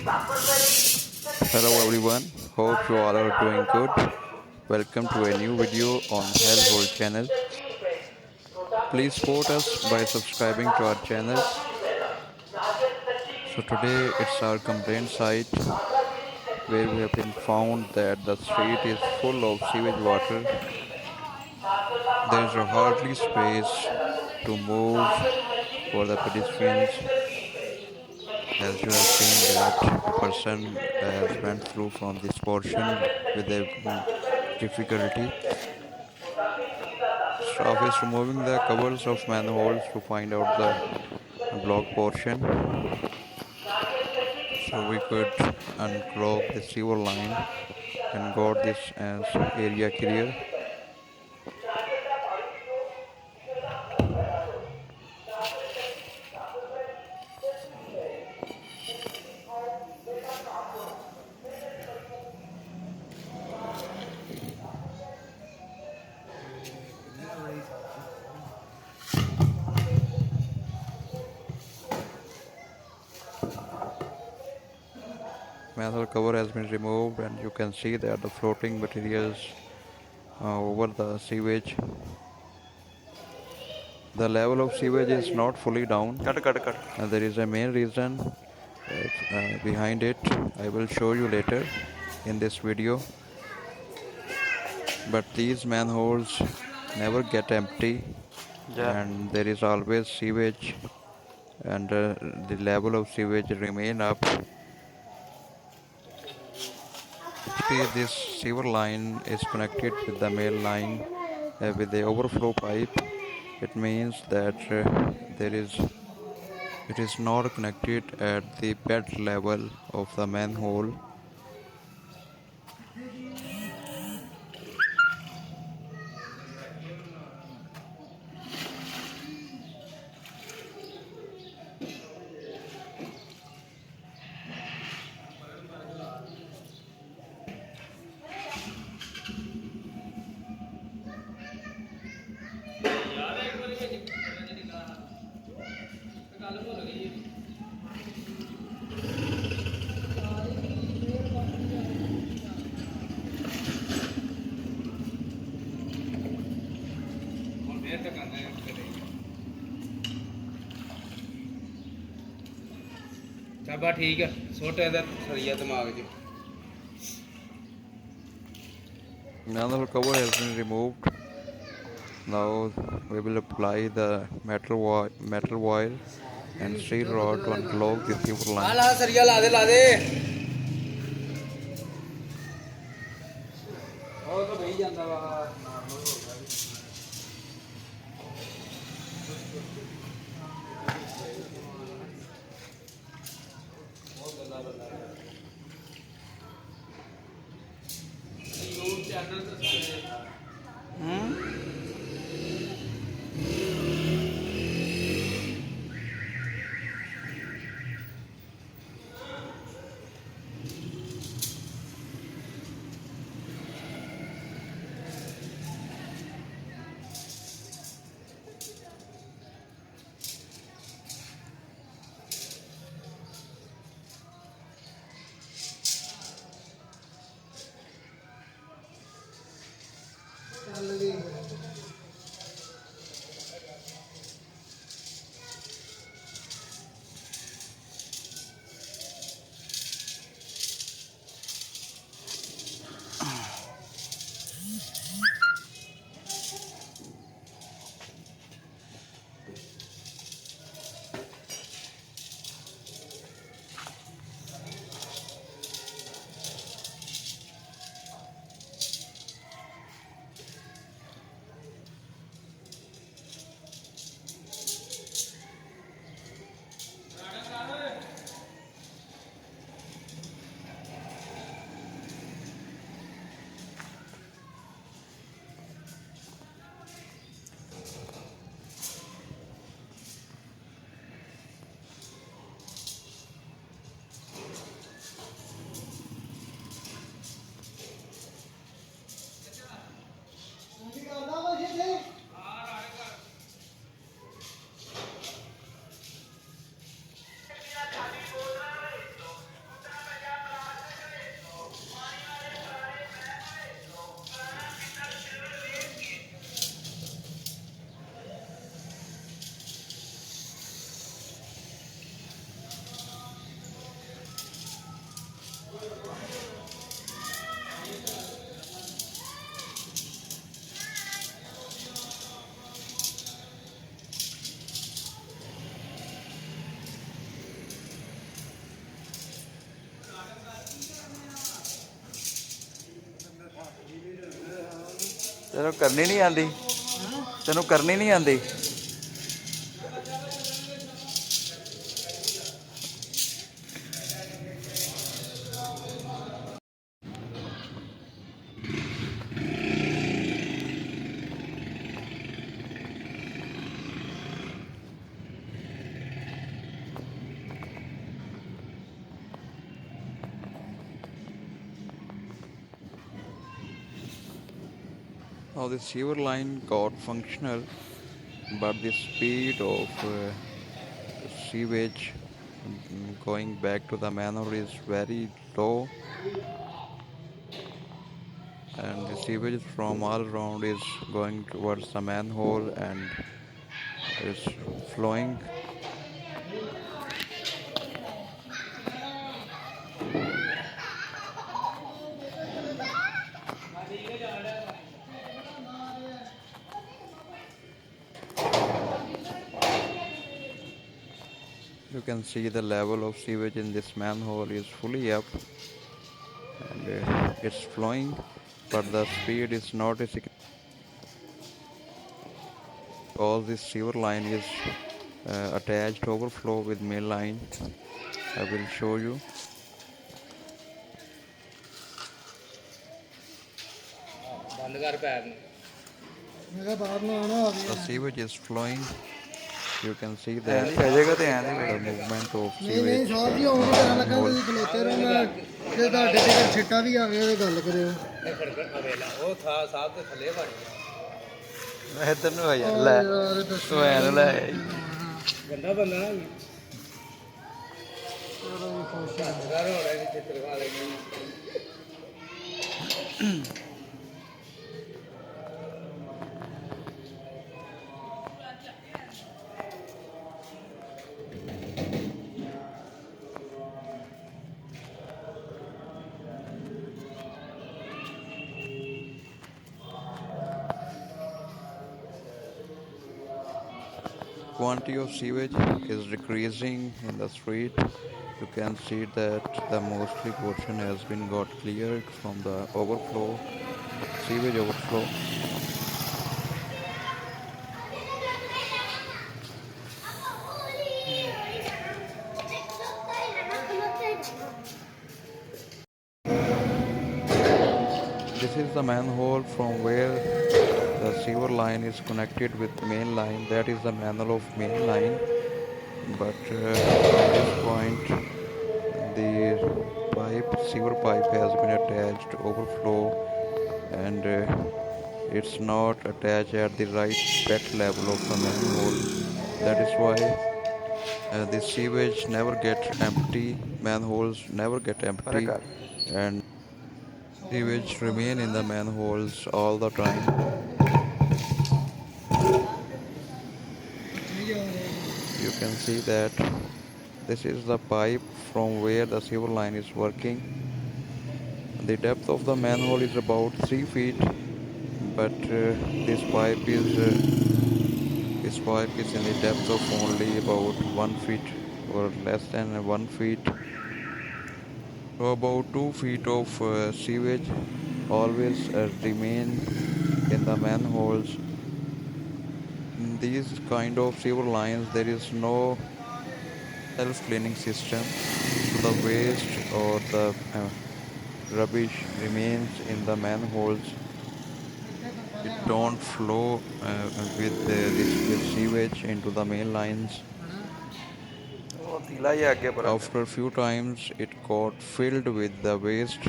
Hello everyone, hope you all are doing good. Welcome to a new video on Hellhole channel. Please support us by subscribing to our channel. So today it's our complaint site where we have been found that the street is full of sewage water. There is hardly space to move for the pedestrians. As you have seen that a person has went through from this portion with a difficulty. Staff is removing the covers of manholes to find out the blocked portion so we could unclog the sewer line and got this as area clear. Manhole cover has been removed and you can see that the floating materials over the sewage. The level of sewage is not fully down. And there is a main reason behind it. I will show you later in this video. But these manholes never get empty and there is always sewage and the level of sewage remain up. Actually, this sewer line is connected with the main line with the overflow pipe. It means that it is not connected at the bed level of the manhole. चाबा ठीक है छोटे दा सरिया दिमाग च Manhole cover has been removed. Now we will apply the metal wire and steel rod to unclog the sewer हाँ line. ला सरिया ला दे ਉਹ ਤਾਂ ਵਹੀ ਜਾਂਦਾ ਵਾ ਨਾਰਮਲ ਹੋ ਗਿਆ ਬਹੁਤ ਗੱਲਾਂ ਬੰਦਾ YouTube ਚੈਨਲ ਤੇ ਤੈਨੂੰ ਕਰਨੀ ਨਹੀਂ ਆਂਦੀ? ਤੈਨੂੰ ਕਰਨੀ ਨਹੀਂ ਆਂਦੀ? Now the sewer line got functional, but the speed of sewage going back to the manhole is very low, and the sewage from all around is going towards the manhole and is flowing. You can see the level of sewage in this manhole is fully up, and it's flowing, but the speed is not as because this sewer line is attached overflow with main line. I will show you. ਬੰਦ ਕਰ ਪੈਰ ਨੂੰ The sewage is flowing. You can see that the movement of sewage manhole. ਇਹ ਖੜਕਣ ਅਵੇਲਾ ਉਹ ਥਾ ਸਾਹਿਬ ਦੇ ਥੱਲੇ ਵੜ ਗਿਆ ਇੱਧਰ ਨੂੰ ਆ ਯਾਰ ਲੈ ਤੂੰ ਐ ਨੂੰ ਲੈ ਗੰਦਾ ਬੰਦਾ ਨਾ ਘਰ ਹੋਣਾ ਸੀ ਚਿੱਤਰ ਖਾ ਲੈਣੀ 'Quantity of sewage is decreasing in the street. You can see that the mostly portion has been got cleared from the overflow, sewage overflow. This is the manhole from where the sewer line is connected with main line. That is the manhole of main line. But from this point, the sewer pipe has been attached overflow, and it's not attached at the right depth level of the manhole. That is why the sewage never get empty. Manholes never get empty, and sewage remain in the manholes all the time. You can see that this is the pipe from where the sewer line is working. The depth of the manhole is about 3 feet, but this pipe is in the depth of only about 1 feet or less than 1 feet. So about 2 feet of sewage always remain in the manholes. In these kind of sewer lines, there is no self-cleaning system, so the waste or the rubbish remains in the manholes. It don't flow with this sewage into the main lines. After a few times, it got filled with the waste.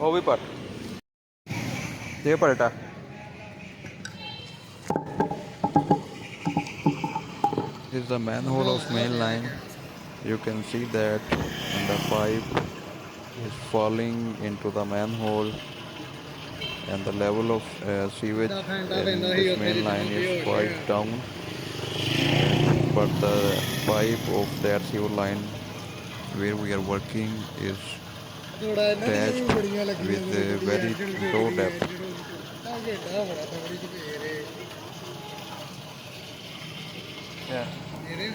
वो भी पट ये पलटा This is the manhole of main line. You can see that the pipe is falling into the manhole. and the level of the sewage Fanta in ਪੈਂਦਾ ਸੀ this ਉੱਥੇ main ਜਿੱਥੇ line mummy is ਹੋ ਗਏ quite down, but the pipe of that sewer line where we are working is ਥੋੜਾ ਇਹਨਾਂ ਦੀਆਂ ਵੀ patched ਬੜੀਆਂ ਲੱਗੀਆਂ with ਜਦੋਂ a ਕੁੜੀ very ਐਂਜਲ low ਫੇਕਦੀ depth. ਐਂਜਲ ਤਾਂ ਘੇਟਾ ਬੜਾ ਤਗੜੀ ਚ ਫੇਰੇ Yeah. ਮੇਰੇ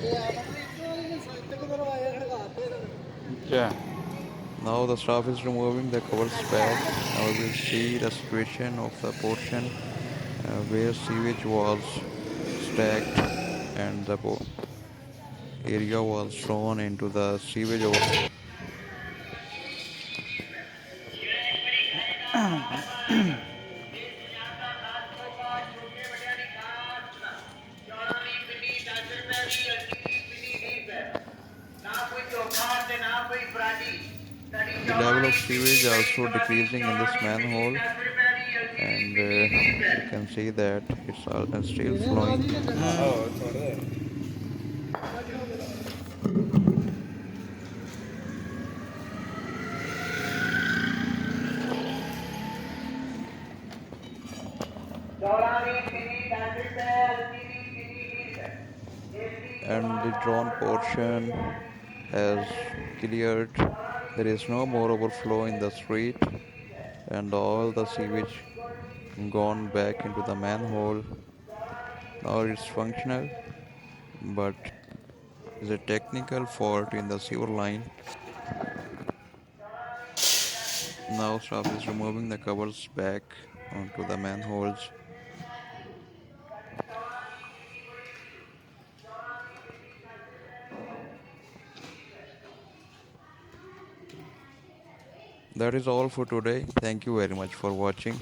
ਇਹ ਆਪ ਇੱਕ ਸਾਈਕਲ ਕਰਵਾਇਆ ਖੜਕਾਤੇ Yeah. Now the staff is removing the covers back. Now we will see the situation of the portion where sewage was stacked and the area was thrown into the sewage overflow. The level of sewage also decreasing in this manhole, and you can see that it's still ਇਹਨੇ ਸਾਹ flowing. ਦੀ ਚੰਗਾ Oh, ਥੋੜਾ And the drawn portion has cleared. There is no more overflow in the street, and all the sewage gone back into the manhole. Now it's functional, but is a technical fault in the sewer line. Now staff is removing the covers back onto the manholes. That is all for today. Thank you very much for watching.